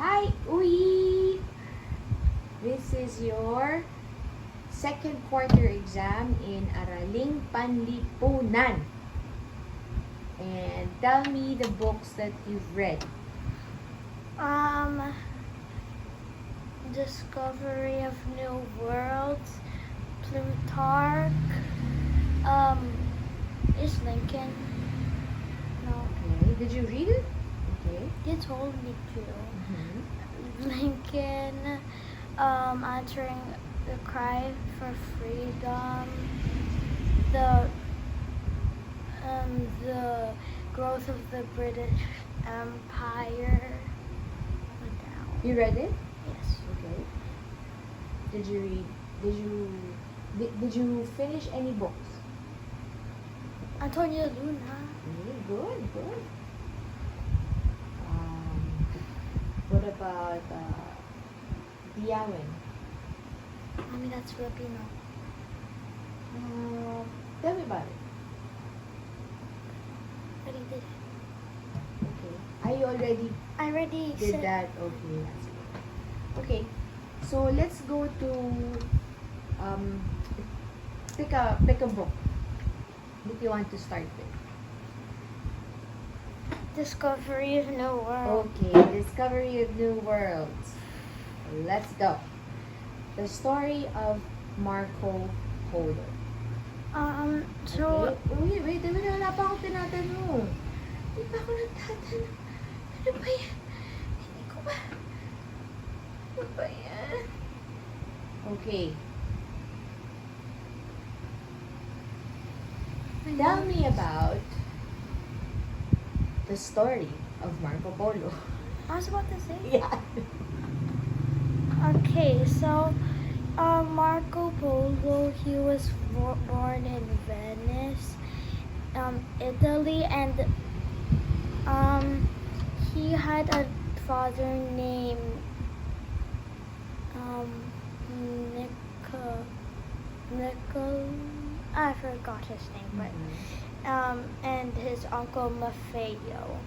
Hi, Uyie! This is your second quarter exam in Araling Panlipunan. And tell me the books that you've read. Um, Discovery of New Worlds, Plutarch, um, is Lincoln. No, Okay, did you read it? Okay. you told me to. Mm-hmm. Lincoln, answering the cry for freedom, the the growth of the British Empire. Down. You read it? Yes. Okay. Did you read? Did you finish any books? Antonio Luna. Okay, good. What about Diawin? I mean, that's Filipino. Tell me about it. But he did. Okay. I already I already did said that. Okay, that's good. Okay. So let's go to um pick a book that you want to start with. Discovery of New World. Okay, Discovery of New Worlds. Let's go. The story of Marco Polo. So Okay. Wait, wala pa ako tinatanong. Hindi pa ako nagtatanong. Ano ba yan? Hindi ko ba? Ano ba yan? Okay. Tell me about the story of Marco Polo. I was about to say. Yeah. Okay, so Marco Polo, he was born in Venice, Italy, and he had a father named Nicol. I forgot his name, but and his uncle Maffeo,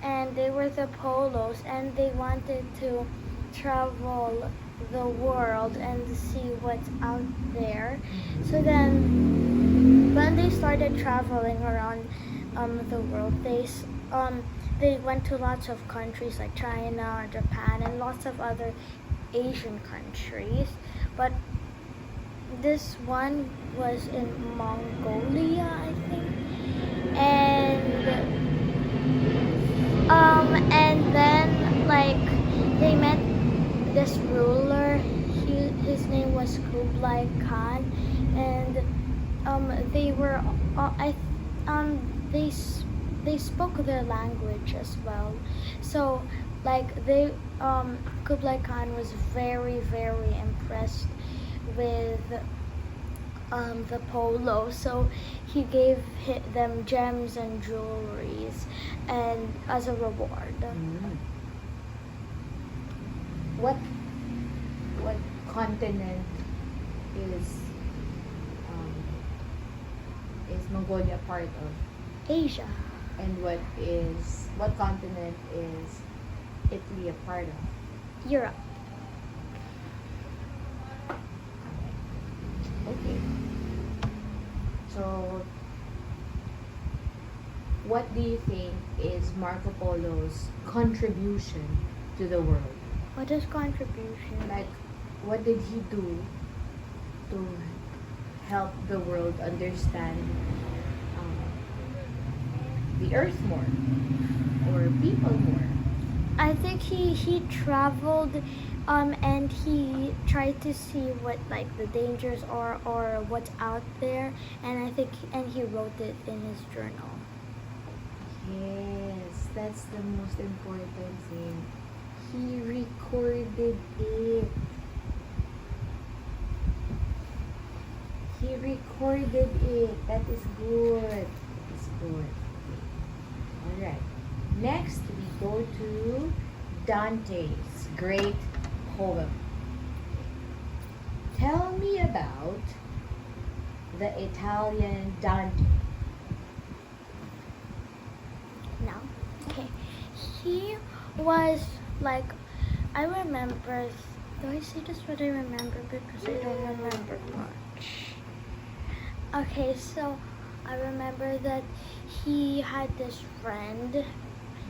and they were the Polos, and they wanted to travel the world and see what's out there. So then, when they started traveling around the world, they went to lots of countries like China, Japan, and lots of other Asian countries. But this one was in Mongolia, I think, and then like they met this ruler. His name was Kublai Khan, and they were they spoke their language as well. So like Kublai Khan was very impressed with the Polo, so he gave them gems and jewelries and as a reward. What continent is Mongolia part of? Asia. And what continent is Italy a part of? Europe. Okay. So, what do you think is Marco Polo's contribution to the world? What is contribution? Like, what did he do to help the world understand the earth more or people more? I think he traveled and he tried to see what like the dangers are or what's out there, and I think and he wrote it in his journal. Yes, that's the most important thing. He recorded it. He recorded it. That is good. That is good. Alright. Next, we go to Dante's great poem. Tell me about the Italian Dante. No. Okay. He was like I remember. Do I say just what I remember because I don't remember much? Okay, so I remember that he had this friend.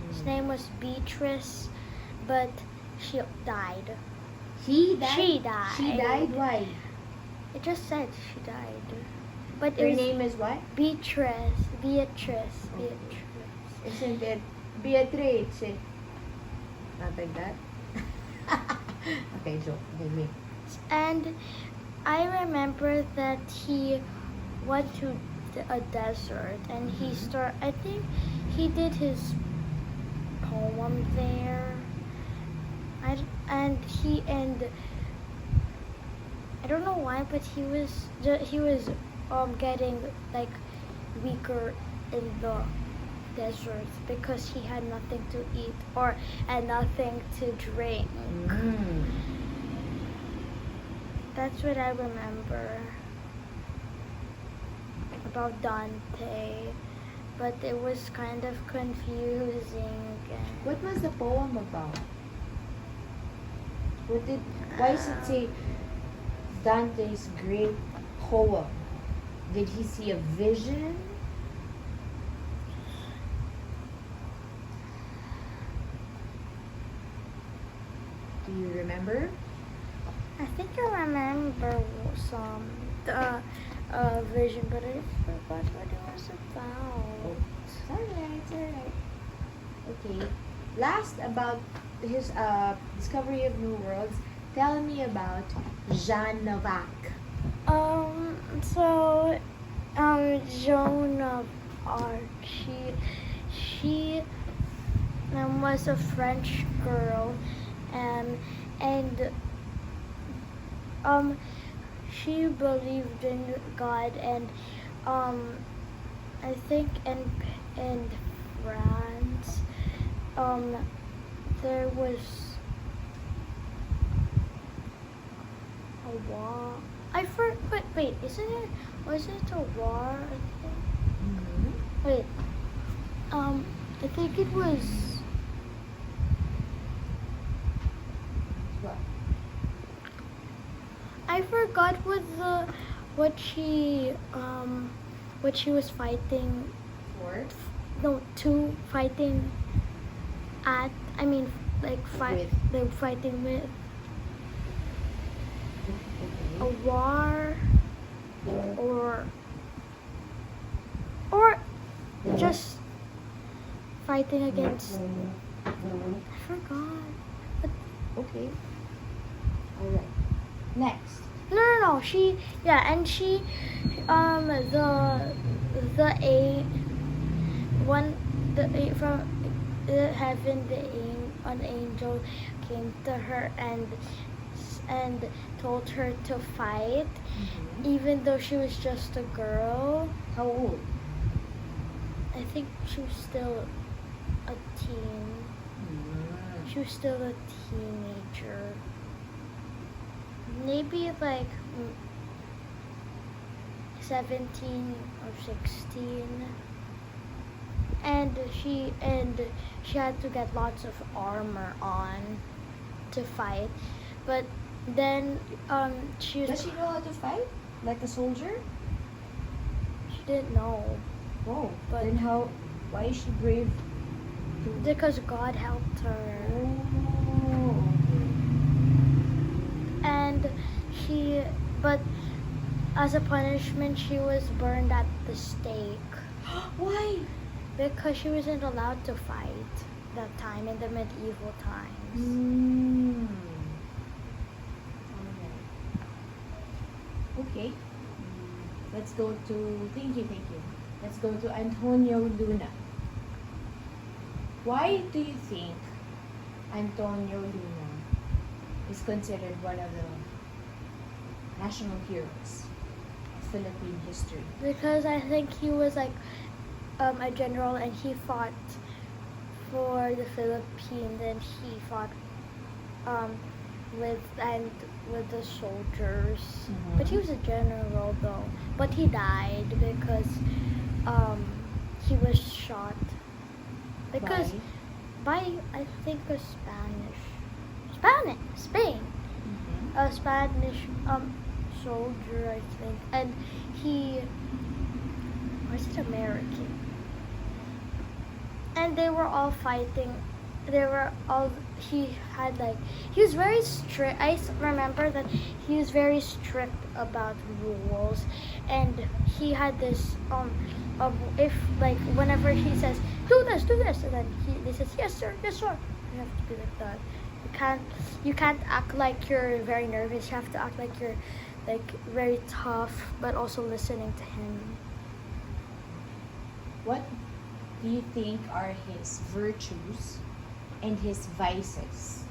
His name was Beatrice, but she died. He died? She died. She died? Why? It just said she died. But Her it was name is what? Beatrice. Isn't it Beatrice? Not like that? Okay, joke. Okay, me. And I remember that he went to a desert and he I think he did his poem there. And I don't know why, but he was getting like weaker in the desert because he had nothing to eat and nothing to drink. That's what I remember about Dante, but it was kind of confusing. What was the poem about? Why does it say Dante's great poem? Did he see a vision? Do you remember? I think I remember some vision, but I forgot what it was about. It's alright. Okay. Last, about his discovery of new worlds, tell me about Jeanne of Arc. Joan of Arc, she was a French girl, and she believed in God, and I think in France there was a war. Wait, was it a war? I think. Wait, I think it was. What? I forgot what she was fighting. For? No, two fighting at. I mean, like they were fighting with a war, or just fighting against. I forgot. But Okay. Alright. Next. no. She and she from heaven, an angel came to her and told her to fight, even though she was just a girl. How old? I think she was still a teen. She was still a teenager. Maybe like 17 or 16. And she had to get lots of armor on to fight. But then she was. Does she know how to fight? Like a soldier? She didn't know. Oh. But then why is she brave? Because God helped her. Oh. And but as a punishment, she was burned at the stake. Why? Because she wasn't allowed to fight that time in the medieval times. Okay. Let's go to, thank you. Let's go to Antonio Luna. Why do you think Antonio Luna is considered one of the national heroes of Philippine history? Because I think he was like a general, and he fought for the Philippines, and he fought with the soldiers. But he was a general though. But he died because he was shot. Because by I think a Spain. Mm-hmm. A Spanish soldier, I think, and he, or is it American? And they were all fighting. They were all. He had like he was very strict. Remember that he was very strict about rules, and he had this if like whenever he says do this, and then he says yes sir, you have to be like that. You can't act like you're very nervous. You have to act like you're like very tough, but also listening to him. What do you think are his virtues and his vices?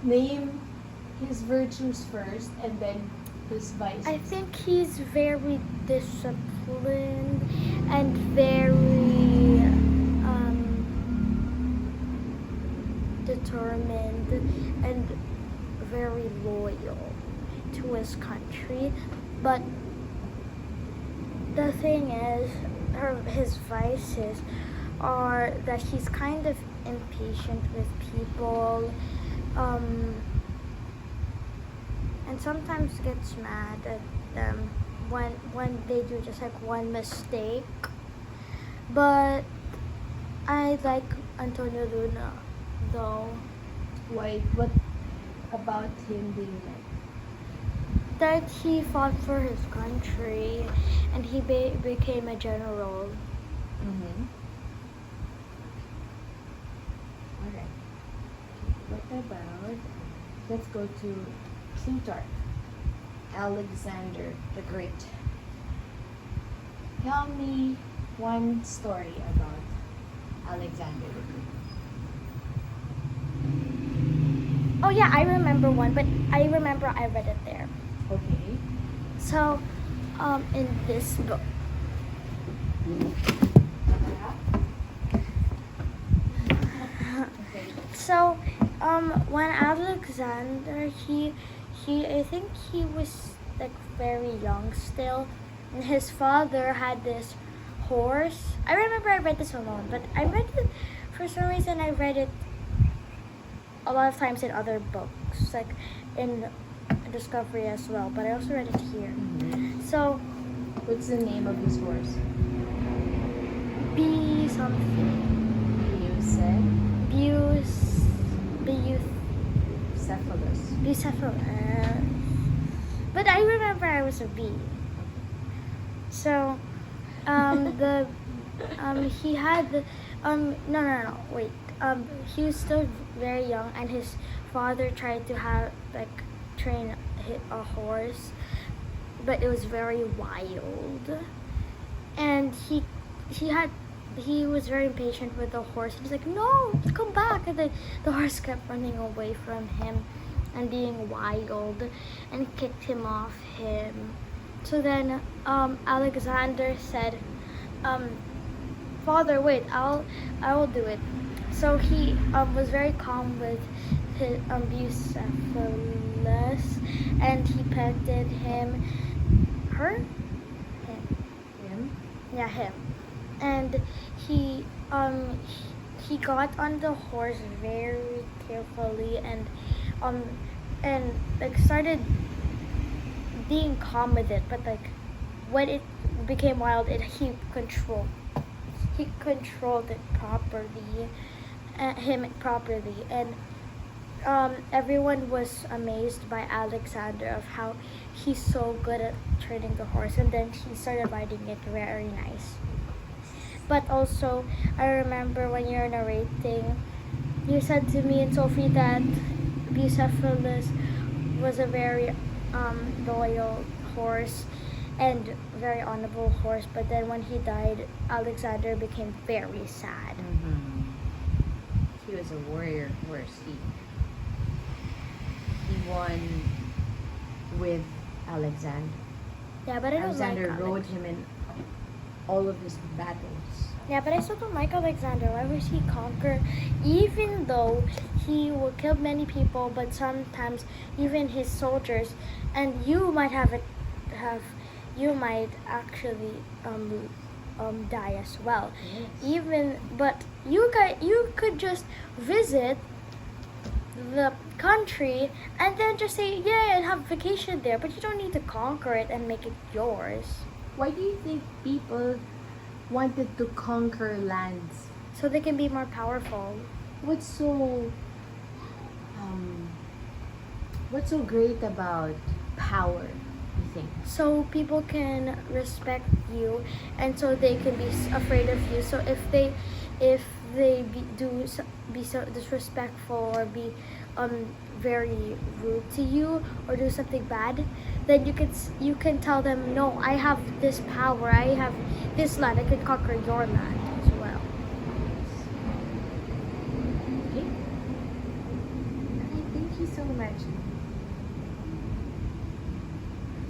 Name his virtues first and then his vices. I think he's very disciplined and very determined and very loyal to his country. But the thing is, his vices are that he's kind of impatient with people, and sometimes gets mad at them when they do just like one mistake. But I like Antonio Luna though. Why? What about him do you like? That he fought for his country and he became a general. Mm-hmm. Alright. What about, let's go to Plutarch, Alexander the Great. Tell me one story about Alexander the Great. Oh yeah, I remember one, but I remember I read it there. Okay. So, in this book. Okay. So, when Alexander, I think he was like very young still, and his father had this horse. I remember I read this alone, but I read it, for some reason I read it a lot of times in other books, like in Discovery as well, but I also read it here. Mm-hmm. So, What's the name of his horse? B something. You said Cephalus. Bucephalus. But I remember I was a bee. So, he had the, no, wait. He was still very young, and his father tried to train a horse, but it was very wild, and he was very impatient with the horse. He was like, "No, come back!" And the horse kept running away from him and being wild, and kicked him off him. So then Alexander said, "Father, wait, I will do it." So he was very calm with his Bucephalus, and he petted him. Him. Yeah, him. And he got on the horse very carefully and like started being calm with it, but like when it became wild, he controlled it properly, and everyone was amazed by Alexander of how he's so good at training the horse, and then he started riding it very nice. But also, I remember when you're narrating, you said to me and Sophie that Bucephalus was a very loyal horse and very honorable horse, but then when he died, Alexander became very sad. Mm-hmm. He was a warrior horse. He won with Alexander. Yeah, but I don't Alexander like rode him in all of his battles. Yeah, but I still don't like Alexander. Why was he conquer? Even though he will kill many people, but sometimes even his soldiers, and you might you might actually die as well. Yes. But you could just visit the country and then just say yeah and have vacation there, but you don't need to conquer it and make it yours. Why do you think people wanted to conquer lands? So they can be more powerful. What's so what's so great about power, you think? So people can respect you, and so they can be afraid of you. So if they be so disrespectful or be very rude to you or do something bad, then you can tell them, no, I have this power, I have this land, I can conquer your land.